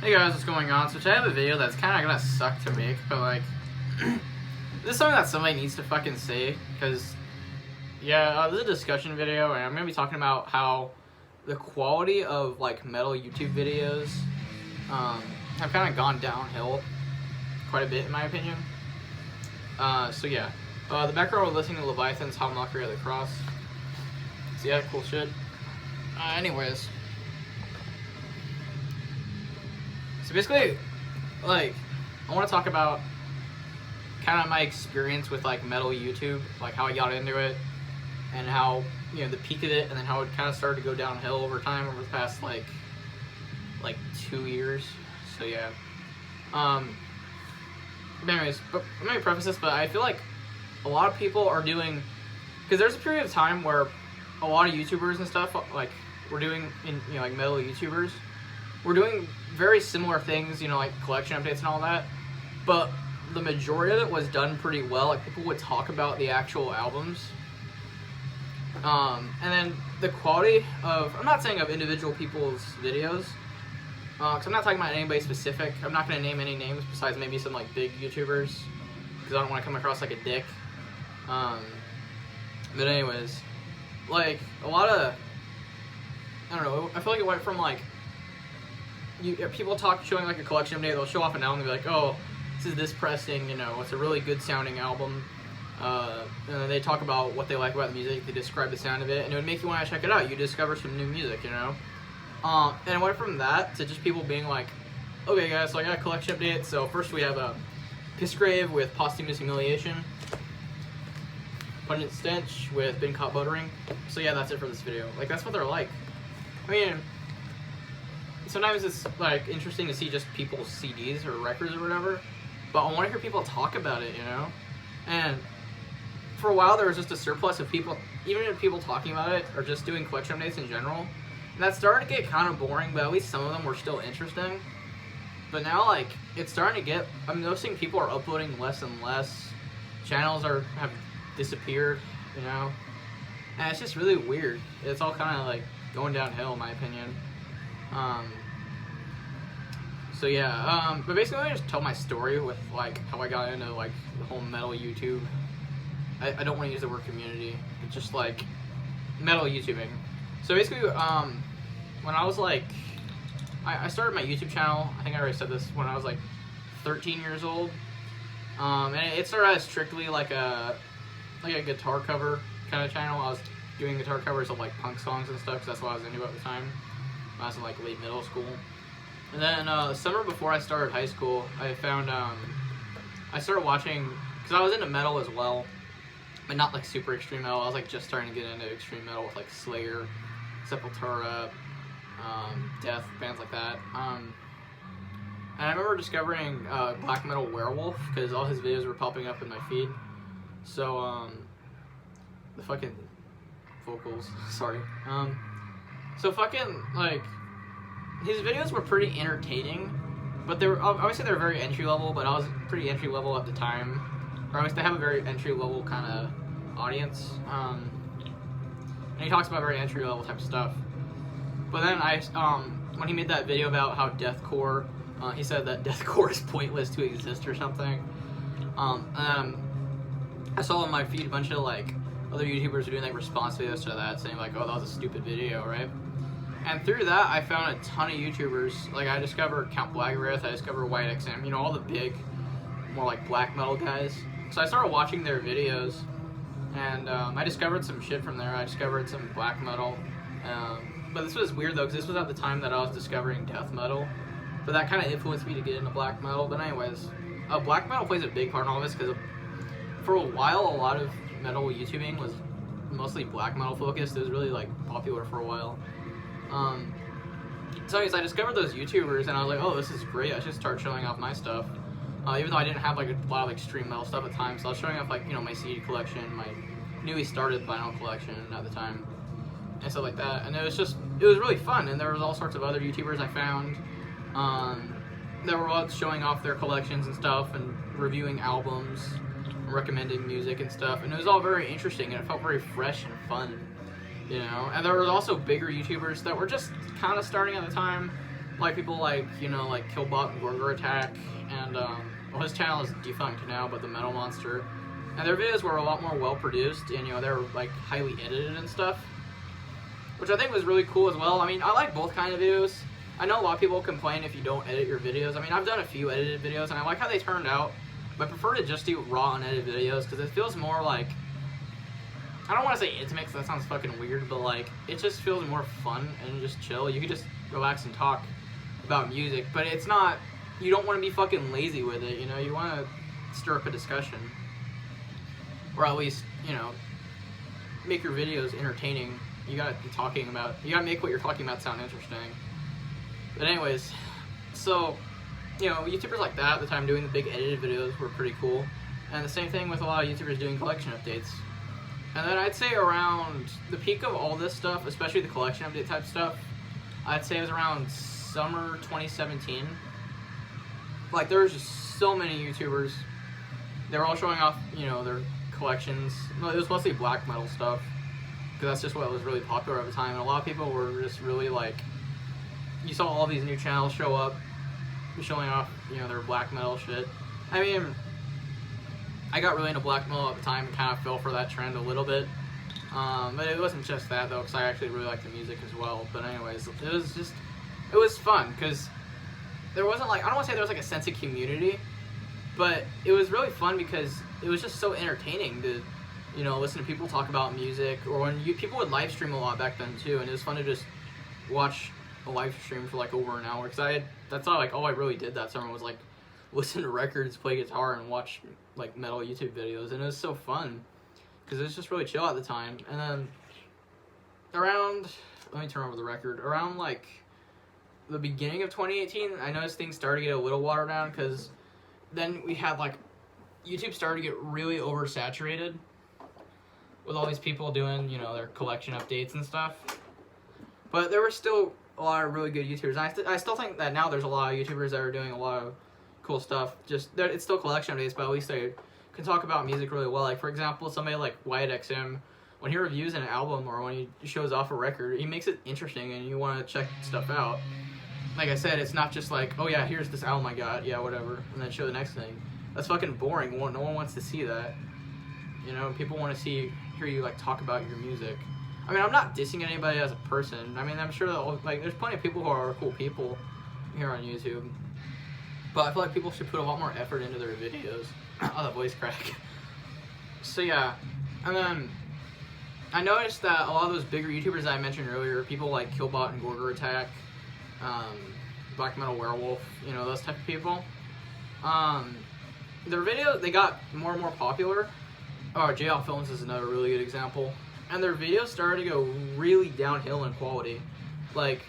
Hey guys, what's going on? So today I have a video that's kind of gonna suck to make, but like, this is something that somebody needs to fucking say, because, yeah, this is a discussion video, and I'm gonna be talking about how the quality of, like, metal YouTube videos, have kind of gone downhill quite a bit, in my opinion. So yeah, the background we're listening to Leviathan's How Mockery of the Cross. So yeah, cool shit. Anyways. So basically, like, I want to talk about kind of my experience with, like, metal YouTube, like, how I got into it, and how, you know, the peak of it, and then how it kind of started to go downhill over time over the past, like 2 years. So, yeah. But anyways, but let me preface this, but I feel like a lot of people are doing, because there's a period of time where a lot of YouTubers and stuff, like, we're doing, you know, like, metal YouTubers, we're doing very similar things, you know, like collection updates and all that, but the majority of it was done pretty well. Like, people would talk about the actual albums, and then the quality of, I'm not saying of individual people's videos, because I'm not talking about anybody specific. I'm not going to name any names besides maybe some, like, big YouTubers, because I don't want to come across like a dick. But anyways, like, a lot of, I don't know, I feel like it went from, like, people showing like a collection update, they'll show off an album and be like, oh, this pressing, you know, it's a really good sounding album. And then they talk about what they like about the music, they describe the sound of it, and it would make you want to check it out. You discover some new music, you know? And it went from that to just people being like, okay guys, so I got a collection update. So first we have a Pissgrave with Posthumous Humiliation, Pungent Stench with Been Caught Buttering. So yeah, that's it for this video. Like, that's what they're like. I mean, sometimes it's, like, interesting to see just people's CDs or records or whatever, but I want to hear people talk about it, you know? And for a while there was just a surplus of people, even if people talking about it or just doing collection updates in general, and that started to get kind of boring, but at least some of them were still interesting. But now, like, it's starting to get, I'm noticing people are uploading less and less, channels have disappeared, you know? And it's just really weird. It's all kind of, like, going downhill, in my opinion. So yeah, but basically I just tell my story with, like, how I got into, like, the whole metal YouTube. I don't want to use the word community, but just, like, metal YouTubing. So basically, when I was, like, I started my YouTube channel, I think I already said this, when I was, like, 13 years old. And it started as strictly, like a guitar cover kind of channel. I was doing guitar covers of, like, punk songs and stuff, because that's what I was into at the time. I was in, like, late middle school. And then the summer before I started high school, I found, I started watching, because I was into metal as well, but not, like, super extreme metal. I was, like, just starting to get into extreme metal with, like, Slayer, Sepultura, Death, bands like that. And I remember discovering Black Metal Werewolf, because all his videos were popping up in my feed. So, the fucking vocals, sorry. So fucking, like, his videos were pretty entertaining, but they were, obviously they were very entry level, but I was pretty entry level at the time, or at least they have a very entry level kind of audience, and he talks about very entry level type of stuff. But then when he made that video about how deathcore, he said that deathcore is pointless to exist or something, and I saw on my feed a bunch of, like, other YouTubers were doing, like, response videos to that, saying, like, oh, that was a stupid video, right? And through that, I found a ton of YouTubers. Like, I discovered Count Blackgareth, I discovered White XM, you know, all the big, more, like, black metal guys. So I started watching their videos, and I discovered some shit from there. I discovered some black metal. But this was weird, though, because this was at the time that I was discovering death metal. But that kind of influenced me to get into black metal. But anyways, black metal plays a big part in all this, because for a while, a lot of metal YouTubing was mostly black metal focused. It was really, like, popular for a while. So anyways, I discovered those YouTubers, and I was like, oh, this is great, I should start showing off my stuff. Even though I didn't have, like, a lot of extreme metal stuff at the time, so I was showing off, like, you know, my CD collection, my newly started vinyl collection at the time, and stuff like that. And it was really fun, and there was all sorts of other YouTubers I found, that were all showing off their collections and stuff, and reviewing albums, and recommending music and stuff, and it was all very interesting, and it felt very fresh and fun. You know, and there were also bigger YouTubers that were just kind of starting at the time, like people like, you know, like Killbot and Gorgor Attack, and well, his channel is defunct now, but the Metal Monster, and their videos were a lot more well produced, and you know, they were like highly edited and stuff, which I think was really cool as well. I mean, I like both kind of videos. I know a lot of people complain if you don't edit your videos. I mean, I've done a few edited videos, and I like how they turned out, but I prefer to just do raw unedited videos, because it feels more like, I don't want to say intimate because that sounds fucking weird, but like, it just feels more fun and just chill. You can just relax and talk about music, but it's not, you don't want to be fucking lazy with it, you know, you want to stir up a discussion, or at least, you know, make your videos entertaining. You gotta be talking about, you gotta make what you're talking about sound interesting. But anyways, so, you know, YouTubers like that at the time doing the big edited videos were pretty cool, and the same thing with a lot of YouTubers doing collection updates. And then I'd say around the peak of all this stuff, especially the collection update type stuff, I'd say it was around summer 2017. Like, there was just so many YouTubers. They were all showing off, you know, their collections. No, it was mostly black metal stuff, because that's just what was really popular at the time. And a lot of people were just really like, you saw all these new channels show up, showing off, you know, their black metal shit. I mean, I got really into black metal at the time and kind of fell for that trend a little bit. But it wasn't just that, though, because I actually really liked the music as well. But anyways, it was fun, because there wasn't like, I don't want to say there was like a sense of community, but it was really fun because it was just so entertaining to, you know, listen to people talk about music, or when people would live stream a lot back then too, and it was fun to just watch a live stream for like over an hour, because that's all I really did that summer was like listen to records, play guitar, and watch like metal YouTube videos, and it was so fun because it was just really chill at the time. And then around, let me turn over the record, around like the beginning of 2018, I noticed things started to get a little watered down, because then we had like, YouTube started to get really oversaturated with all these people doing, you know, their collection updates and stuff. But there were still a lot of really good YouTubers. And I still think that now there's a lot of YouTubers that are doing a lot of cool stuff. Just, it's still collection updates, but at least they can talk about music really well. Like, for example, somebody like Wyatt XM, when he reviews an album or when he shows off a record, he makes it interesting and you want to check stuff out. Like I said, it's not just like, oh yeah, here's this album I got, yeah, whatever, and then show the next thing. That's fucking boring. No one wants to see that. You know, people want to hear you like talk about your music. I mean, I'm not dissing anybody as a person. I mean, I'm sure that like there's plenty of people who are cool people here on YouTube, but I feel like people should put a lot more effort into their videos. Oh, the voice crack. So yeah, and then I noticed that a lot of those bigger YouTubers that I mentioned earlier, people like Killbot and Gorgor Attack, Black Metal Werewolf, you know, those type of people, their videos, they got more and more popular. Oh, JL Films is another really good example. And their videos started to go really downhill in quality. Like,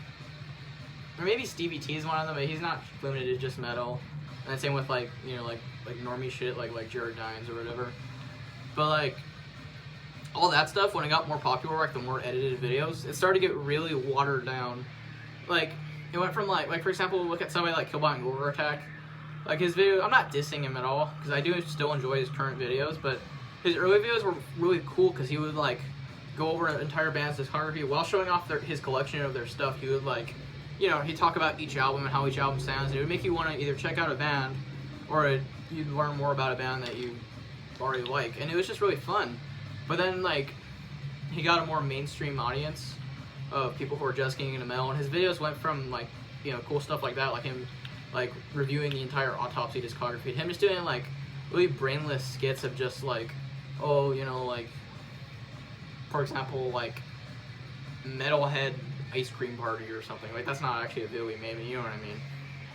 or maybe Stevie T is one of them, but he's not limited to just metal. And same with like, you know, like normie shit, like Jared Dines or whatever. But like, all that stuff, when it got more popular, like the more edited videos, it started to get really watered down. Like, it went from like for example, look at somebody like Killbot and Gorgor Attack. Like his video, I'm not dissing him at all, because I do still enjoy his current videos, but his early videos were really cool because he would like go over an entire band's discography while showing off his collection of their stuff. He would like, you know, he'd talk about each album and how each album sounds, and it would make you want to either check out a band or you'd learn more about a band that you already like, and it was just really fun. But then like, he got a more mainstream audience of people who are just getting into metal, and his videos went from like, you know, cool stuff like that, like him like reviewing the entire Autopsy discography, to him just doing like really brainless skits of just like, oh, you know, like, for example, like Metalhead Ice Cream Party or something. Like, that's not actually a video we made, you know what I mean?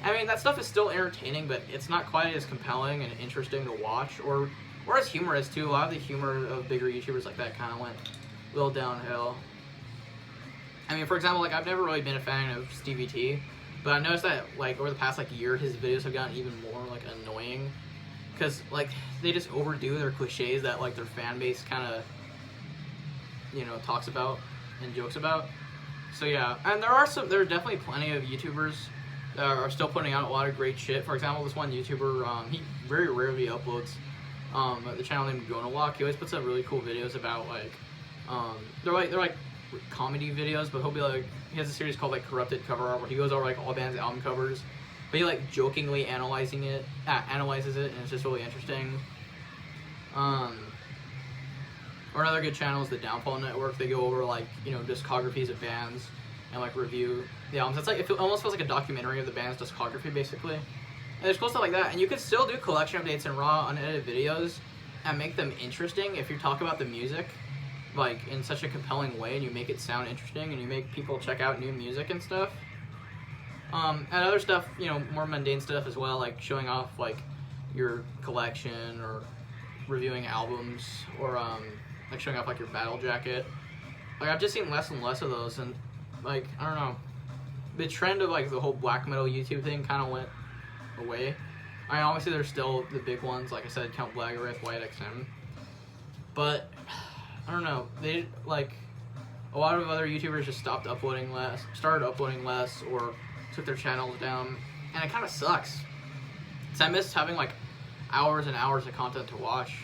I mean, that stuff is still entertaining, but it's not quite as compelling and interesting to watch, or as humorous too. A lot of the humor of bigger YouTubers like that kind of went a little downhill. I mean, for example, like, I've never really been a fan of Stevie T, but I've noticed that, like, over the past, like, year, his videos have gotten even more, like, annoying. Because, like, they just overdo their cliches that, like, their fan base kind of, you know, talks about and jokes about. So, yeah. And there are definitely plenty of YouTubers that are still putting out a lot of great shit. For example, this one YouTuber, he very rarely uploads the channel named Gonalok. He always puts up really cool videos about, like, they're like comedy videos, but he'll be like, he has a series called like Corrupted Cover Art where he goes over like all bands' album covers, but he like jokingly analyzes it, and it's just really interesting. Or another good channel is the Downfall Network. They go over like, you know, discographies of bands and like review the albums. It's like, it almost feels like a documentary of the band's discography basically. And there's cool stuff like that, and you can still do collection updates and raw unedited videos and make them interesting if you talk about the music like in such a compelling way and you make it sound interesting and you make people check out new music and stuff. And other stuff, you know, more mundane stuff as well, like showing off like your collection or reviewing albums or like showing off like your battle jacket. Like I've just seen less and less of those, and like I don't know, the trend of like the whole black metal YouTube thing kind of went away. I mean, obviously there's still the big ones, like I said, Count Blagareth, White XM, but I don't know, they like a lot of other YouTubers just started uploading less, or took their channels down, and it kind of sucks. So I miss having like hours and hours of content to watch,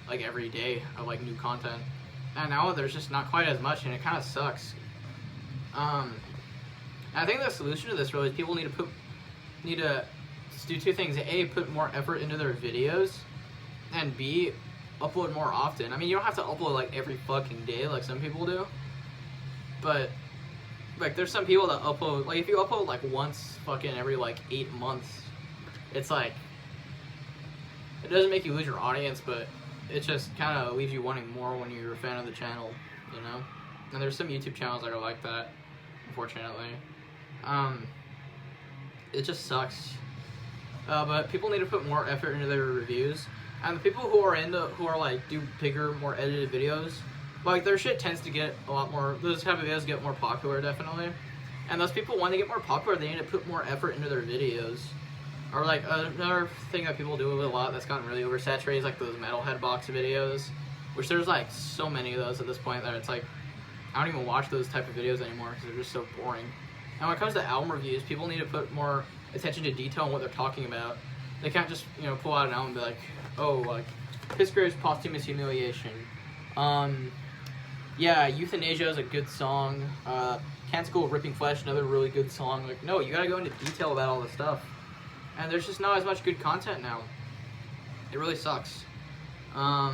like every day of like new content, and now there's just not quite as much, and it kind of sucks. I think the solution to this really is people need to do two things: A, put more effort into their videos, and B, upload more often. I mean, you don't have to upload like every fucking day like some people do, but like there's some people that upload, like if you upload like once fucking every like 8 months, it's like, it doesn't make you lose your audience, but it just kind of leaves you wanting more when you're a fan of the channel, you know? And there's some YouTube channels that are like that, unfortunately. It just sucks. But people need to put more effort into their reviews. And the people who are like, do bigger, more edited videos, like their shit tends to get a lot more, those type of videos get more popular, definitely. And those people, when they get more popular, they need to put more effort into their videos. Or like another thing that people do a lot that's gotten really oversaturated is like those metalhead box videos, which there's like so many of those at this point that it's like, I don't even watch those type of videos anymore because they're just so boring. And when it comes to album reviews, people need to put more attention to detail on what they're talking about. They can't just, you know, pull out an album and be like, oh, like, Pissgrave's Posthumous Humiliation. Yeah, Euthanasia is a good song. Canticle of Ripping Flesh, another really good song. Like, no, you gotta go into detail about all this stuff. And there's just not as much good content now. It really sucks. I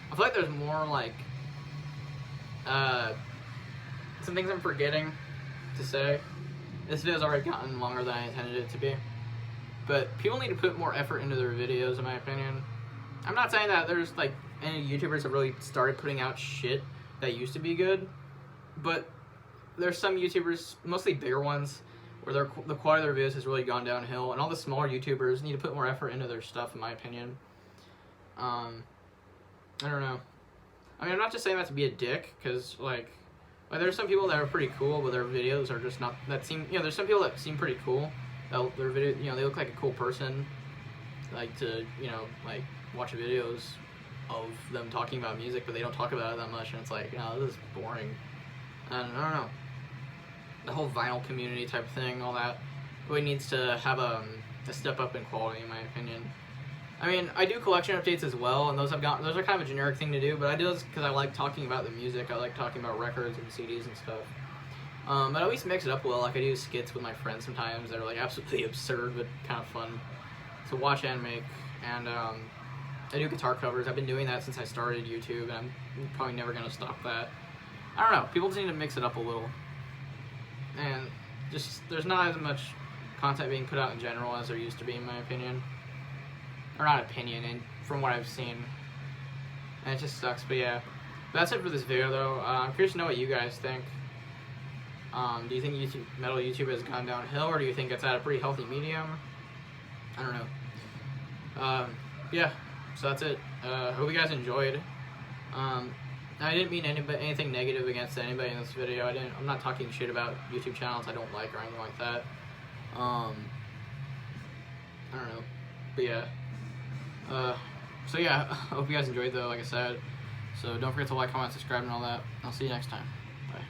feel like there's more, like, some things I'm forgetting to say. This video's already gotten longer than I intended it to be. But people need to put more effort into their videos, in my opinion. I'm not saying that there's, like, any YouTubers that really started putting out shit that used to be good. But there's some YouTubers, mostly bigger ones, where the quality of their videos has really gone downhill. And all the smaller YouTubers need to put more effort into their stuff, in my opinion. I don't know. I mean, I'm not just saying that to be a dick, because, like there's some people that are pretty cool, but their videos are just not, that seem, you know, there's some people that seem pretty cool. Their video, you know, they look like a cool person, like to, you know, like watch videos of them talking about music, but they don't talk about it that much, and it's like, you know, this is boring. And I don't know, the whole vinyl community type thing, all that really needs to have a step up in quality, in my opinion. I mean, I do collection updates as well, and those are kind of a generic thing to do, but I do this because I like talking about the music. I like talking about records and CDs and stuff. But at least mix it up well. Like I do skits with my friends sometimes that are like absolutely absurd but kind of fun to watch and make. And I do guitar covers. I've been doing that since I started YouTube, and I'm probably never gonna stop that. I don't know. People just need to mix it up a little, and just there's not as much content being put out in general as there used to be, in my opinion. Or not opinion, and from what I've seen. And it just sucks, but yeah. That's it for this video, though. I'm curious to know what you guys think. Do you think metal YouTube has gone downhill, or do you think it's at a pretty healthy medium? I don't know. Yeah, so that's it. Hope you guys enjoyed. I didn't mean anything negative against anybody in this video. I'm not talking shit about YouTube channels I don't like or anything like that. I don't know. But yeah. So yeah, I hope you guys enjoyed though, like I said. So don't forget to like, comment, subscribe, and all that. I'll see you next time. Bye.